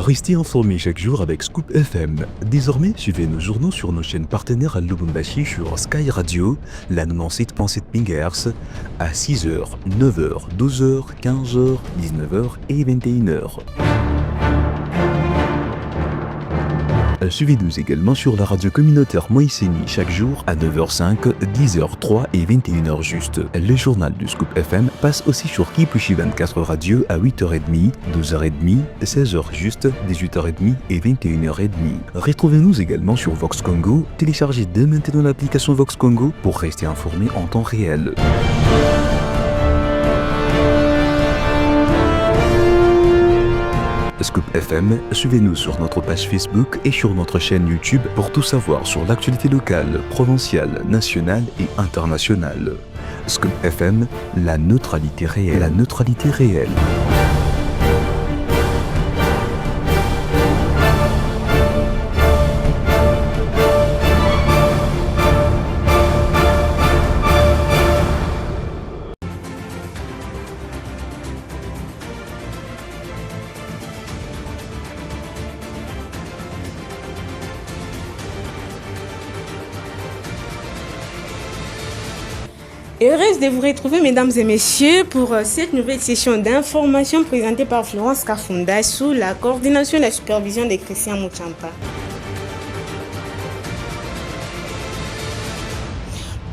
Restez informés chaque jour avec Scoop FM. Désormais, suivez nos journaux sur nos chaînes partenaires à Lubumbashi sur Sky Radio, la 97.7 MHz, à 6h, 9h, 12h, 15h, 19h et 21h. Suivez-nous également sur la radio communautaire Moïseni chaque jour à 9h05, 10h03 et 21h juste. Le journal du Scoop FM passe aussi sur Kipushi 24 Radio à 8h30, 12h30, 16h juste, 18h30 et 21h30. Retrouvez-nous également sur Vox Congo. Téléchargez dès maintenant l'application Vox Congo pour rester informé en temps réel. Scoop FM, suivez-nous sur notre page Facebook et sur notre chaîne YouTube pour tout savoir sur l'actualité locale, provinciale, nationale et internationale. Scoop FM, la neutralité réelle. La neutralité réelle. Heureuse de vous retrouver, mesdames et messieurs, pour cette nouvelle session d'information présentée par Florence Kafunda sous la coordination et la supervision de Christian Mouchampa.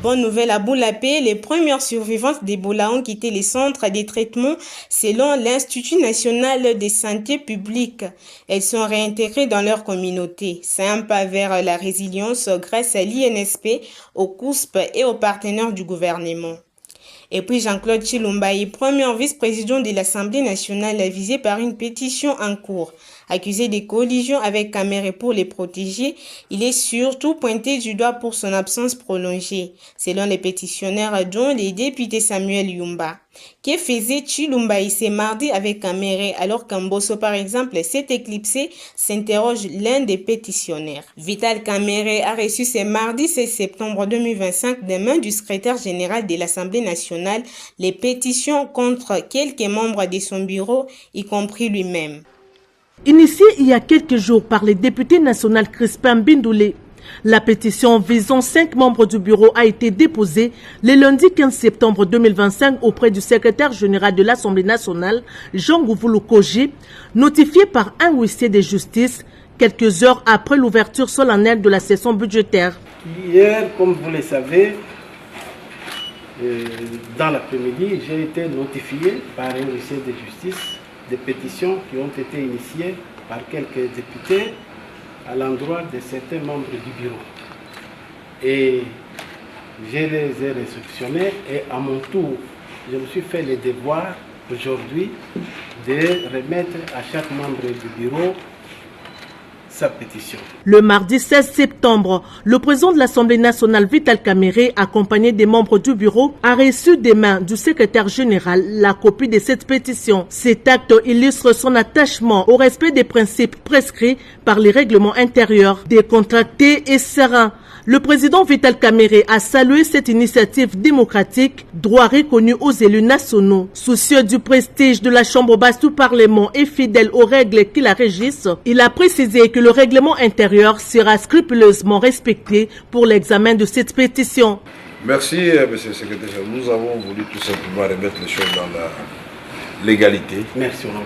Bonne nouvelle à Boulapé, les premières survivantes d'Ebola ont quitté les centres de traitement selon l'Institut national de santé publique. Elles sont réintégrées dans leur communauté. C'est un pas vers la résilience grâce à l'INSP, au COUSP et aux partenaires du gouvernement. Et puis Jean-Claude Chilumbayi, premier vice-président de l'Assemblée nationale, visé par une pétition en cours. Accusé de collision avec Caméré pour les protéger, il est surtout pointé du doigt pour son absence prolongée, selon les pétitionnaires dont les députés Samuel Yumba. Que faisait Chilumbayi ce mardi avec Caméré alors qu'Ambosso par exemple s'est éclipsé, s'interroge l'un des pétitionnaires. Vital Caméré a reçu ce mardi 16 septembre 2025 des mains du secrétaire général de l'Assemblée nationale les pétitions contre quelques membres de son bureau, y compris lui-même. Initiée il y a quelques jours par les députés nationaux Crispin Bindoulé, la pétition visant 5 membres du bureau a été déposée le lundi 15 septembre 2025 auprès du secrétaire général de l'Assemblée nationale, Jean Gouvoulou Koji, notifié par un huissier de justice quelques heures après l'ouverture solennelle de la session budgétaire. Hier, comme vous le savez, dans l'après-midi, j'ai été notifié par un huissier de justice des pétitions qui ont été initiées par quelques députés à l'endroit de certains membres du bureau. Et je les ai réceptionnés et à mon tour, je me suis fait le devoir aujourd'hui de remettre à chaque membre du bureau sa pétition. Le mardi 16 septembre, le président de l'Assemblée nationale, Vital Caméré, accompagné des membres du bureau, a reçu des mains du secrétaire général la copie de cette pétition. Cet acte illustre son attachement au respect des principes prescrits par les règlements intérieurs, décontractés et sereins. Le président Vital Caméré a salué cette initiative démocratique, droit reconnu aux élus nationaux. Soucieux du prestige de la Chambre basse du Parlement et fidèle aux règles qui la régissent, il a précisé que le règlement intérieur sera scrupuleusement respecté pour l'examen de cette pétition. Merci, monsieur le secrétaire. Nous avons voulu tout simplement remettre les choses dans la légalité. Merci, mon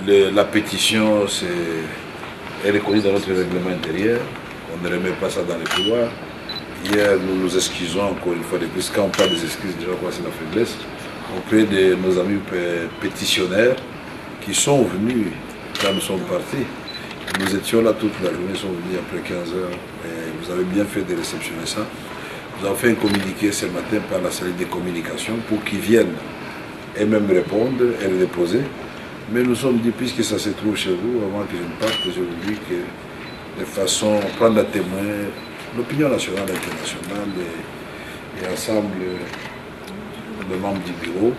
président. La pétition est reconnue dans notre règlement intérieur. On ne remet pas ça dans les couloirs. Hier, nous nous excusons encore une fois de plus. Quand on parle des excuses, déjà, c'est la faiblesse. Auprès de nos amis pétitionnaires qui sont venus quand nous sommes partis. Nous étions là toute la journée, ils sont venus après 15 heures. Et vous avez bien fait de réceptionner ça. Nous avons fait un communiqué ce matin par la salle de communication pour qu'ils viennent et même répondre et le déposer. Mais nous sommes dit, puisque ça se trouve chez vous, avant que je ne parte, je vous dis que de façon à prendre à témoin l'opinion nationale et internationale et ensemble de membres du bureau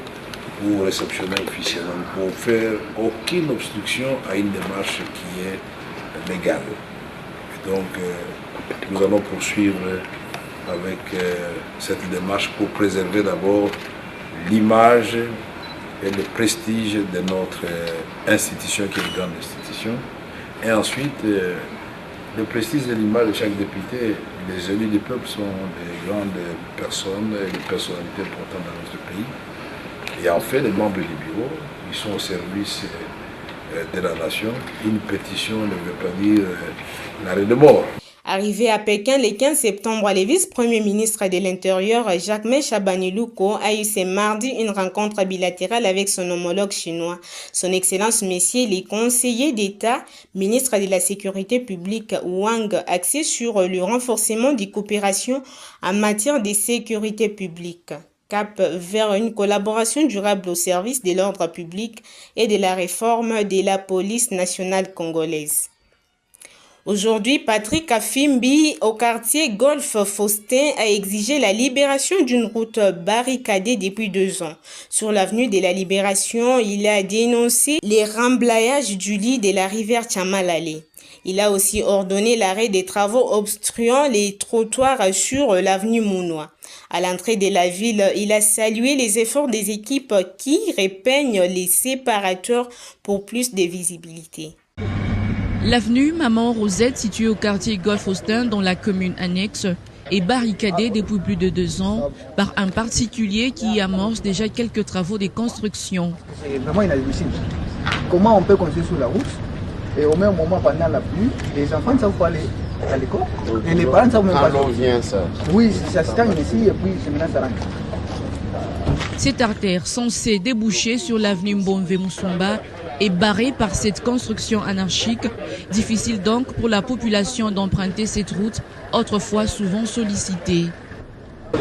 pour réceptionner officiellement, pour faire aucune obstruction à une démarche qui est légale. Et donc, nous allons poursuivre avec cette démarche pour préserver d'abord l'image et le prestige de notre institution qui est une grande institution Et ensuite, le prestige de l'image de chaque député. Les élus du peuple sont des grandes personnes, des personnalités importantes dans notre pays. Et en fait, les membres du bureau, ils sont au service de la nation. Une pétition ne veut pas dire l'arrêt de mort. Arrivé à Pékin le 15 septembre, le vice-premier ministre de l'Intérieur, Jacques Chabanilouko, a eu ce mardi une rencontre bilatérale avec son homologue chinois. Son Excellence Messier, les conseillers d'État, ministre de la Sécurité publique Wang, axé sur le renforcement des coopérations en matière de sécurité publique. Cap vers une collaboration durable au service de l'ordre public et de la réforme de la police nationale congolaise. Aujourd'hui, Patrick Afimbi, au quartier Golfe Faustin, a exigé la libération d'une route barricadée depuis 2 ans. Sur l'avenue de la Libération, il a dénoncé les remblayages du lit de la rivière Tchamalale. Il a aussi ordonné l'arrêt des travaux obstruant les trottoirs sur l'avenue Mounois. À l'entrée de la ville, il a salué les efforts des équipes qui repeignent les séparateurs pour plus de visibilité. L'avenue Maman Rosette, située au quartier Golfe-Faustin, dans la commune annexe, est barricadée depuis plus de 2 ans par un particulier qui amorce déjà quelques travaux de construction. C'est vraiment inadmissible. Comment on peut construire sur la route et au même moment pendant la pluie, les enfants ne savent pas aller à l'école et les parents ne savent même pas. Quand l'eau vient, ça. Oui, ça se termine ici et puis maintenant ça rentre. Cette artère censée déboucher sur l'avenue Mbomve Moussumba est barrée par cette construction anarchique. Difficile donc pour la population d'emprunter cette route, autrefois souvent sollicitée. Quand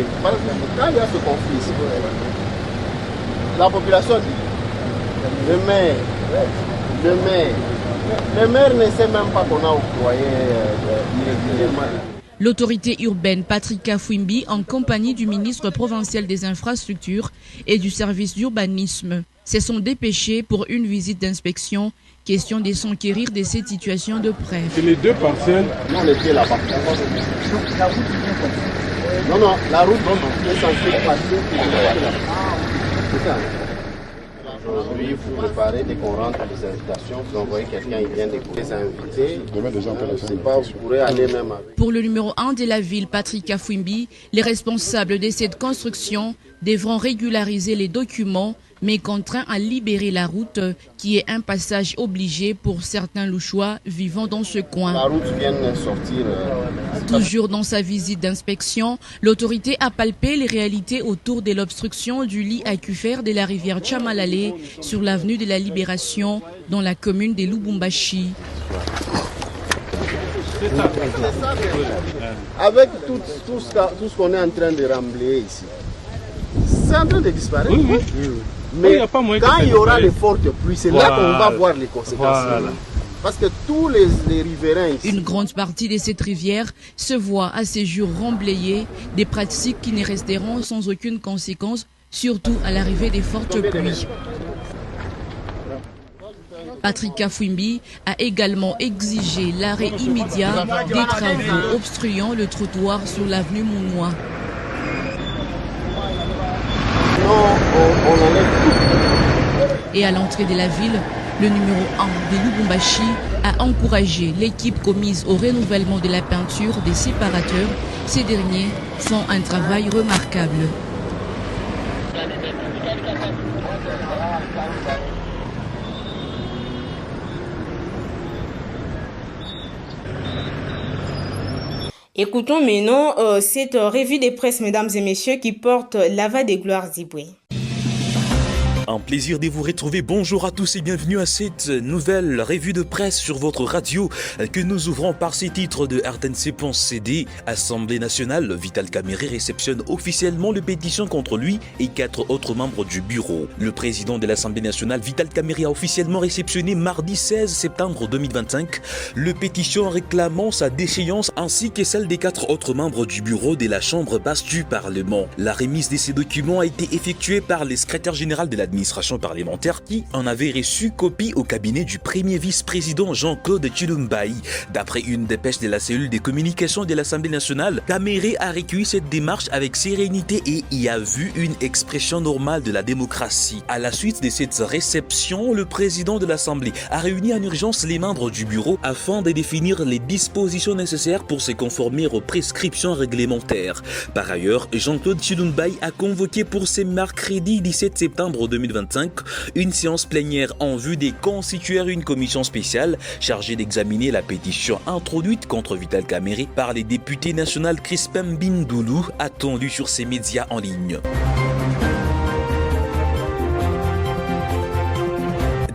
il y a ce conflit, la population dit, le maire ne sait même pas qu'on a octroyé irrégulièrement. L'autorité urbaine Patrick Afimbi, en compagnie du ministre provincial des infrastructures et du service d'urbanisme, se sont dépêchés pour une visite d'inspection, question de s'enquérir de cette situation de près. C'est les 2 parcelles. Non, les pieds là-bas. Non, la route est censée passer. C'est ça. Aujourd'hui, vous préparez dès qu'on rentre les invitations, vous envoyez quelqu'un, il vient découvrir les invités. Demain, des gens je ne sais pas, vous pourrez aller même avec. Pour le numéro 1 de la ville, Patrick Afimbi, les responsables de cette construction devront régulariser les documents, mais contraints à libérer la route, qui est un passage obligé pour certains Louchois vivant dans ce coin. La route vient de sortir. Toujours dans sa visite d'inspection, l'autorité a palpé les réalités autour de l'obstruction du lit aquifère de la rivière Tchamalale sur l'avenue de la Libération, dans la commune de Lubumbashi. Avec tout ce qu'on est en train de remblayer ici, c'est en train de disparaître. Oui. Mais quand il y aura les fortes pluies, c'est là qu'on va voir les conséquences. Voilà. Parce que tous les riverains ici... Une grande partie de cette rivière se voit à ces jours remblayée, des pratiques qui ne resteront sans aucune conséquence, surtout à l'arrivée des fortes pluies. Patrick Afimbi a également exigé l'arrêt immédiat des travaux obstruant le trottoir sur l'avenue Mounois. Et à l'entrée de la ville, le numéro 1 de Lubumbashi a encouragé l'équipe commise au renouvellement de la peinture des séparateurs. Ces derniers font un travail remarquable. Écoutons maintenant cette revue de presse, mesdames et messieurs, qui porte l'ava des gloires Ziboué. Un plaisir de vous retrouver. Bonjour à tous et bienvenue à cette nouvelle revue de presse sur votre radio que nous ouvrons par ces titres de RTNC.cd. Assemblée nationale, Vital Kamerhe réceptionne officiellement le pétition contre lui et 4 autres membres du bureau. Le président de l'Assemblée nationale, Vital Kamerhe, a officiellement réceptionné mardi 16 septembre 2025 le pétition réclamant sa déchéance ainsi que celle des 4 autres membres du bureau de la Chambre basse du Parlement. La remise de ces documents a été effectuée par le secrétaire général de l'administration l'administration parlementaire qui en avait reçu copie au cabinet du premier vice-président Jean-Claude Tshilombaï. D'après une dépêche de la cellule des communications de l'Assemblée nationale, Caméré a recueilli cette démarche avec sérénité et y a vu une expression normale de la démocratie. À la suite de cette réception, le président de l'Assemblée a réuni en urgence les membres du bureau afin de définir les dispositions nécessaires pour se conformer aux prescriptions réglementaires. Par ailleurs, Jean-Claude Tshilombaï a convoqué pour ce mercredi 17 septembre 2025 une séance plénière en vue de constituer une commission spéciale chargée d'examiner la pétition introduite contre Vital Caméré par les députés nationaux Crispin Bindoulou, attendue sur ses médias en ligne.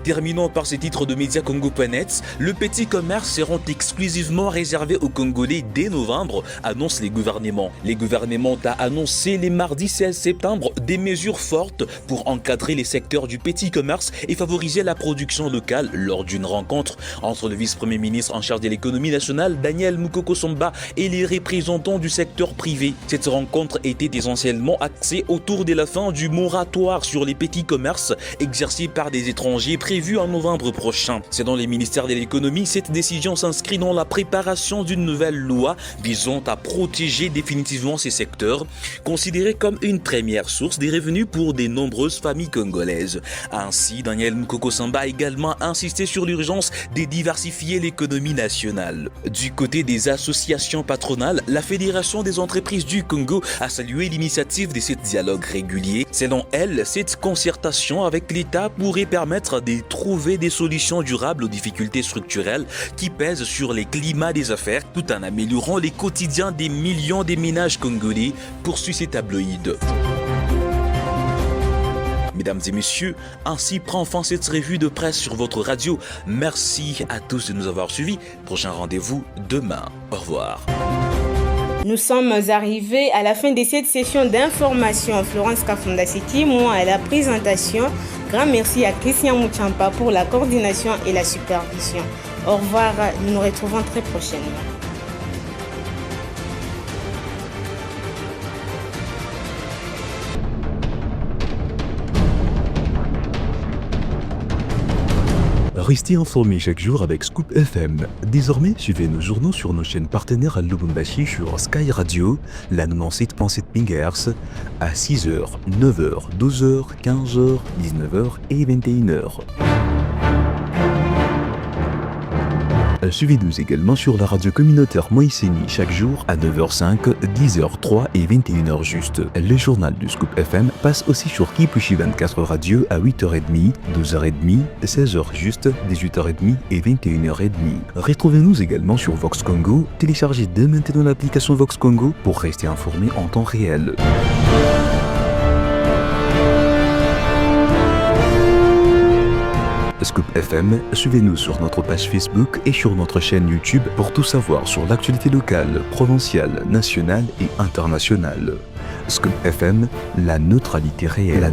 Terminons par ces titres de médias Congo.net. Le petit commerce seront exclusivement réservés aux Congolais dès novembre, annonce les gouvernements. Les gouvernements ont annoncé les mardis 16 septembre des mesures fortes pour encadrer les secteurs du petit commerce et favoriser la production locale lors d'une rencontre entre le vice-premier ministre en charge de l'économie nationale, Daniel Mukoko-Somba, et les représentants du secteur privé. Cette rencontre était essentiellement axée autour de la fin du moratoire sur les petits commerces exercés par des étrangers prévu en novembre prochain. Selon les ministères de l'économie, cette décision s'inscrit dans la préparation d'une nouvelle loi visant à protéger définitivement ces secteurs, considérés comme une première source de revenus pour de nombreuses familles congolaises. Ainsi, Daniel Mukoko-Somba a également insisté sur l'urgence de diversifier l'économie nationale. Du côté des associations patronales, la Fédération des entreprises du Congo a salué l'initiative de ce dialogue régulier. Selon elle, cette concertation avec l'État pourrait permettre de trouver des solutions durables aux difficultés structurelles qui pèsent sur les climats des affaires tout en améliorant les quotidiens des millions de ménages congolais, poursuit ces tabloïds. Mesdames et messieurs, ainsi prend fin cette revue de presse sur votre radio. Merci à tous de nous avoir suivis. Prochain rendez-vous demain. Au revoir. Nous sommes arrivés à la fin de cette session d'information. Florence Kafunda-Seki, moi à la présentation. Grand merci à Christian Mouchampa pour la coordination et la supervision. Au revoir, nous nous retrouvons très prochainement. Restez informés chaque jour avec Scoop FM. Désormais, suivez nos journaux sur nos chaînes partenaires à Lubumbashi sur Sky Radio, la 97.7 MHz, à 6h, 9h, 12h, 15h, 19h et 21h. Suivez-nous également sur la radio communautaire Moïseni chaque jour à 9h05, 10h03 et 21h juste. Le journal du Scoop FM passe aussi sur Kipushi 24 Radio à 8h30, 12h30, 16h juste, 18h30 et 21h30. Retrouvez-nous également sur Vox Congo. Téléchargez dès maintenant l'application Vox Congo pour rester informé en temps réel. Scoop FM, suivez-nous sur notre page Facebook et sur notre chaîne YouTube pour tout savoir sur l'actualité locale, provinciale, nationale et internationale. Scoop FM, la neutralité réelle.